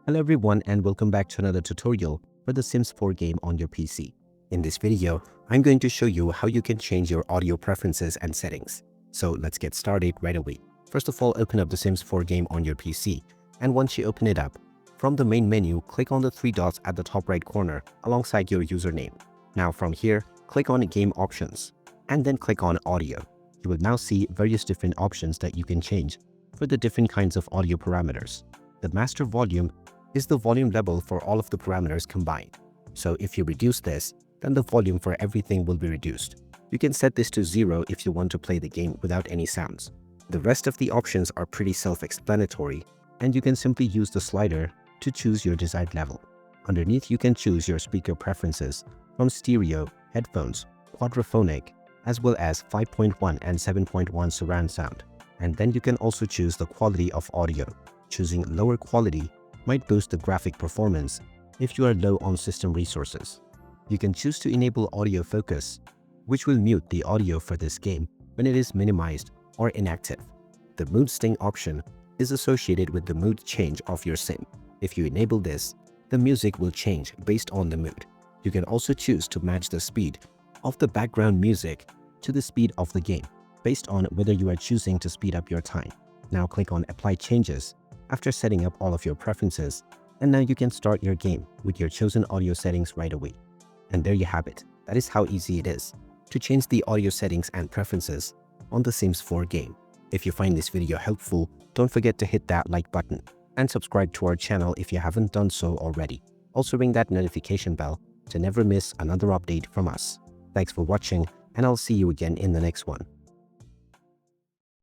Hello everyone and welcome back to another tutorial for the Sims 4 game on your PC. In this video, I'm going to show you how you can change your audio preferences and settings. So let's get started right away. First of all, open up the Sims 4 game on your PC, and once you open it up, from the main menu, click on the three dots at the top right corner alongside your username. Now from here, click on Game Options and then click on Audio. You will now see various different options that you can change for the different kinds of audio parameters. The master volume is the volume level for all of the parameters combined. So if you reduce this, then the volume for everything will be reduced. You can set this to 0 if you want to play the game without any sounds. The rest of the options are pretty self-explanatory, and you can simply use the slider to choose your desired level. Underneath, you can choose your speaker preferences from stereo, headphones, quadraphonic, as well as 5.1 and 7.1 surround sound. And then you can also choose the quality of audio. Choosing lower quality might boost the graphic performance if you are low on system resources. You can choose to enable audio focus, which will mute the audio for this game when it is minimized or inactive. The mood sting option is associated with the mood change of your sim. If you enable this, the music will change based on the mood. You can also choose to match the speed of the background music to the speed of the game, based on whether you are choosing to speed up your time. Now click on Apply Changes after setting up all of your preferences, and now you can start your game with your chosen audio settings right away. And there you have it. That is how easy it is to change the audio settings and preferences on the Sims 4 game. If you find this video helpful, don't forget to hit that like button and subscribe to our channel if you haven't done so already. Also ring that notification bell to never miss another update from us. Thanks for watching, and I'll see you again in the next one.